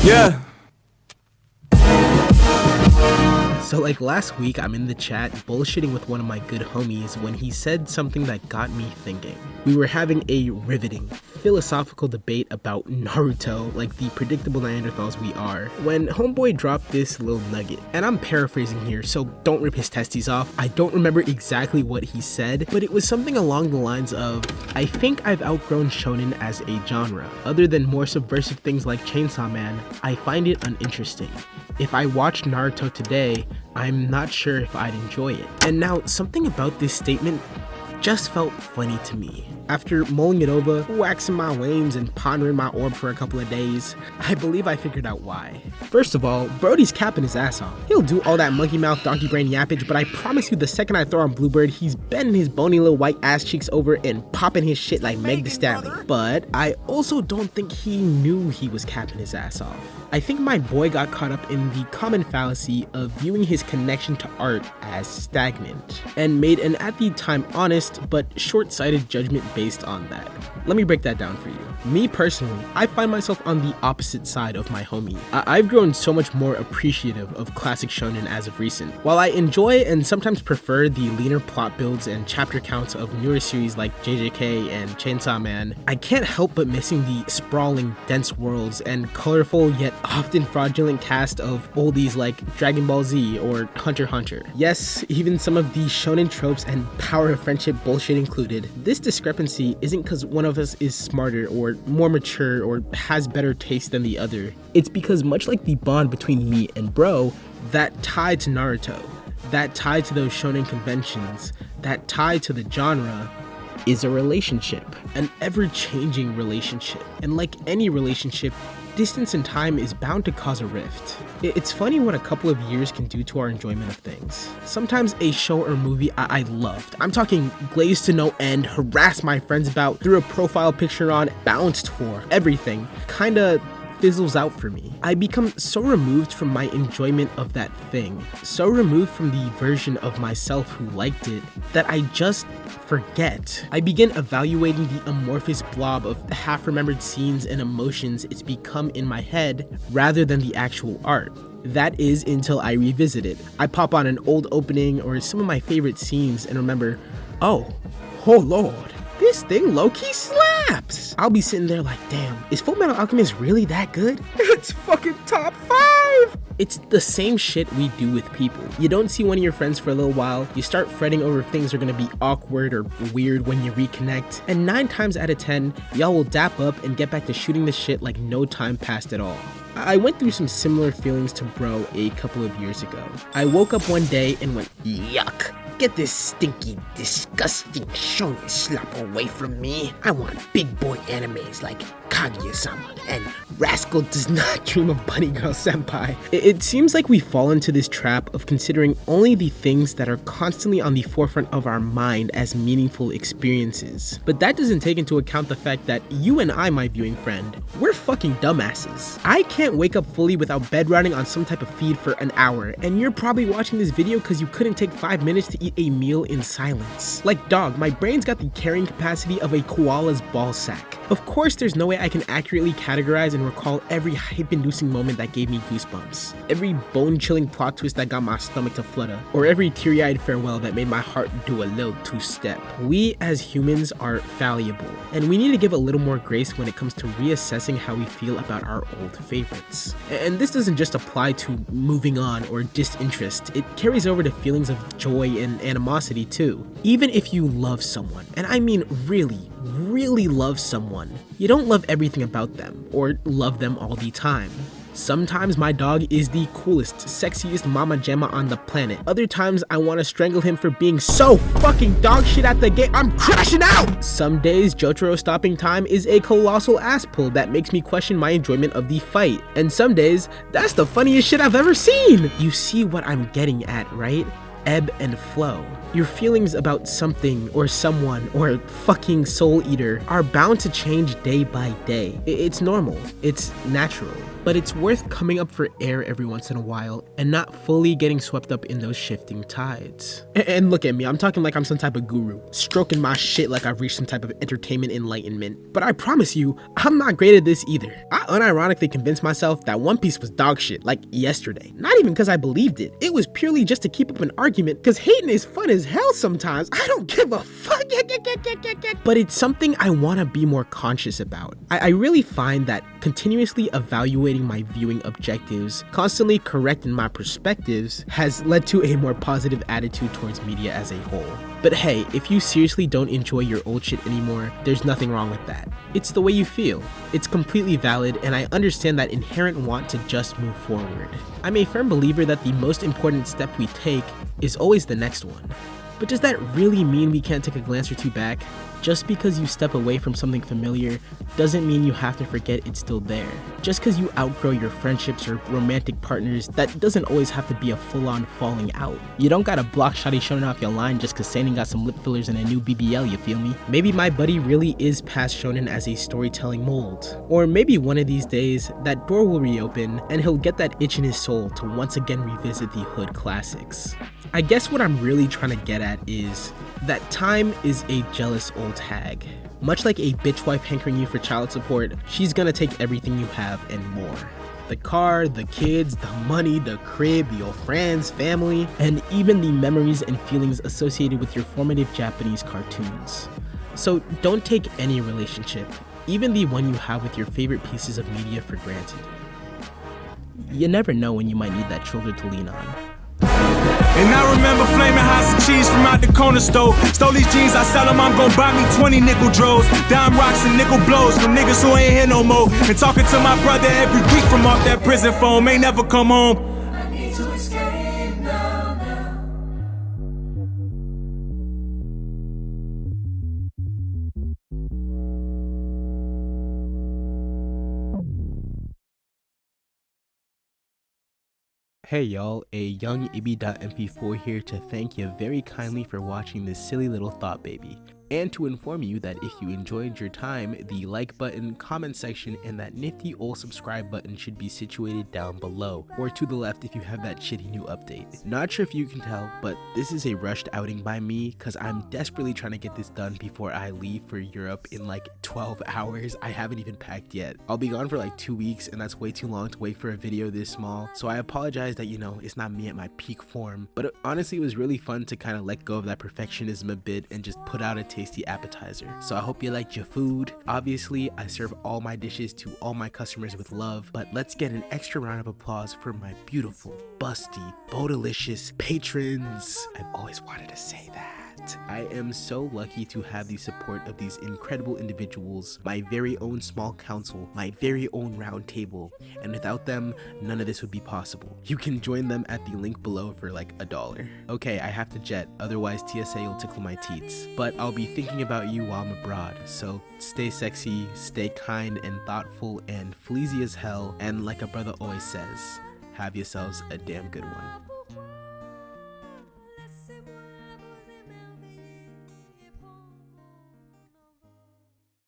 Yeah. So like last week, I'm in the chat bullshitting with one of my good homies when he said something that got me thinking. We were having a riveting, philosophical debate about Naruto, like the predictable Neanderthals we are, when homeboy dropped this little nugget. And I'm paraphrasing here, so don't rip his testes off. I don't remember exactly what he said, but it was something along the lines of, I think I've outgrown shonen as a genre. Other than more subversive things like Chainsaw Man, I find it uninteresting. If I watched Naruto today, I'm not sure if I'd enjoy it. And now, something about this statement just felt funny to me. After mulling it over, waxing my veins, and pondering my orb for a couple of days, I believe I figured out why. First of all, Brody's capping his ass off. He'll do all that monkey mouth, donkey brain yappage, but I promise you the second I throw on Bluebird, he's bending his bony little white ass cheeks over and popping his shit like Meg Thee Stallion. But I also don't think he knew he was capping his ass off. I think my boy got caught up in the common fallacy of viewing his connection to art as stagnant, and made an at the time honest but short-sighted judgment based on that. Let me break that down for you. Me personally, I find myself on the opposite side of my homie. I've grown so much more appreciative of classic shonen as of recent. While I enjoy and sometimes prefer the leaner plot builds and chapter counts of newer series like JJK and Chainsaw Man, I can't help but missing the sprawling, dense worlds and colorful yet often fraudulent cast of oldies like Dragon Ball Z or Hunter x Hunter. Yes, even some of the shonen tropes and power of friendship bullshit included. This discrepancy isn't because one of us is smarter or more mature or has better taste than the other. It's because much like the bond between me and bro, that tie to Naruto, that tie to those shonen conventions, that tie to the genre is a relationship, an ever-changing relationship. And like any relationship, distance and time is bound to cause a rift. It's funny what a couple of years can do to our enjoyment of things. Sometimes a show or movie I loved, I'm talking glazed to no end, harassed my friends about, threw a profile picture on, bounced for, everything, kinda fizzles out for me. I become so removed from my enjoyment of that thing, so removed from the version of myself who liked it, that I just forget. I begin evaluating the amorphous blob of half-remembered scenes and emotions it's become in my head rather than the actual art. That is until I revisit it. I pop on an old opening or some of my favorite scenes and remember, oh lord, this thing low-key slaps. I'll be sitting there like, damn, is Fullmetal Alchemist really that good? It's fucking top 5! It's the same shit we do with people. You don't see one of your friends for a little while, you start fretting over if things are gonna be awkward or weird when you reconnect, and 9 times out of 10, y'all will dap up and get back to shooting the shit like no time passed at all. I went through some similar feelings to bro a couple of years ago. I woke up one day and went, yuck. Get this stinky, disgusting shonen slop away from me. I want big boy animes like Kaguya-sama, and Rascal does not dream of Bunny Girl Senpai. It seems like we fall into this trap of considering only the things that are constantly on the forefront of our mind as meaningful experiences. But that doesn't take into account the fact that you and I, my viewing friend, we're fucking dumbasses. I can't wake up fully without bed rotting on some type of feed for an hour, and you're probably watching this video because you couldn't take 5 minutes to eat a meal in silence. Like dog, my brain's got the carrying capacity of a koala's ball sack. Of course, there's no way I can accurately categorize and recall every hype-inducing moment that gave me goosebumps, every bone-chilling plot twist that got my stomach to flutter, or every teary-eyed farewell that made my heart do a little two-step. We as humans are fallible, and we need to give a little more grace when it comes to reassessing how we feel about our old favorites. And this doesn't just apply to moving on or disinterest, it carries over to feelings of joy and animosity too. Even if you love someone, and I mean really love someone, you don't love everything about them, or love them all the time. Sometimes my dog is the coolest, sexiest mama gemma on the planet. Other times I want to strangle him for being so fucking dog shit at the game, I'm crashing out! Some days Jotaro stopping time is a colossal ass pull that makes me question my enjoyment of the fight. And some days, that's the funniest shit I've ever seen! You see what I'm getting at, right? Ebb and flow. Your feelings about something or someone or fucking Soul Eater are bound to change day by day. It's normal. It's natural. But it's worth coming up for air every once in a while and not fully getting swept up in those shifting tides. And look at me, I'm talking like I'm some type of guru, stroking my shit like I've reached some type of entertainment enlightenment. But I promise you, I'm not great at this either. I unironically convinced myself that One Piece was dog shit, like yesterday. Not even because I believed it. It was purely just to keep up an argument, because hating is fun as hell sometimes. I don't give a fuck. But it's something I want to be more conscious about. I really find that continuously evaluating my viewing objectives, constantly correcting my perspectives, has led to a more positive attitude towards media as a whole. But hey, if you seriously don't enjoy your old shit anymore, there's nothing wrong with that. It's the way you feel. It's completely valid, and I understand that inherent want to just move forward. I'm a firm believer that the most important step we take is always the next one. But does that really mean we can't take a glance or two back? Just because you step away from something familiar doesn't mean you have to forget it's still there. Just because you outgrow your friendships or romantic partners, that doesn't always have to be a full-on falling out. You don't gotta block Shoddy Shonen off your line just cause Seinen got some lip fillers and a new BBL, you feel me? Maybe my buddy really is past Shonen as a storytelling mold. Or maybe one of these days, that door will reopen and he'll get that itch in his soul to once again revisit the hood classics. I guess what I'm really trying to get at is that time is a jealous old hag. Much like a bitch wife hankering you for child support, she's gonna take everything you have and more. The car, the kids, the money, the crib, your friends, family, and even the memories and feelings associated with your formative Japanese cartoons. So don't take any relationship, even the one you have with your favorite pieces of media, for granted. You never know when you might need that shoulder to lean on. And I remember flaming hots and cheese from out the corner store. Stole these jeans, I sell them, I'm gon' buy me 20 nickel dros. Dime rocks and nickel blows from niggas who ain't here no more. And talking to my brother every week from off that prison phone, may never come home. I need to escape now. Hey y'all, a young Ibi.mp4 here to thank you very kindly for watching this silly little thought baby. And to inform you that if you enjoyed your time, the like button, comment section, and that nifty old subscribe button should be situated down below, or to the left if you have that shitty new update. Not sure if you can tell, but this is a rushed outing by me, cause I'm desperately trying to get this done before I leave for Europe in like 12 hours. I haven't even packed yet. I'll be gone for like 2 weeks, and that's way too long to wait for a video this small, so I apologize that, you know, it's not me at my peak form, but honestly it was really fun to kind of let go of that perfectionism a bit and just put out a tasty appetizer. So I hope you liked your food. Obviously, I serve all my dishes to all my customers with love, but let's get an extra round of applause for my beautiful, busty, Bodelicious patrons. I've always wanted to say that. I am so lucky to have the support of these incredible individuals, my very own small council, my very own round table, and without them, none of this would be possible. You can join them at the link below for like $1. Okay, I have to jet, otherwise TSA will tickle my teats, but I'll be thinking about you while I'm abroad, so stay sexy, stay kind and thoughtful and fleazy as hell, and like a brother always says, have yourselves a damn good one.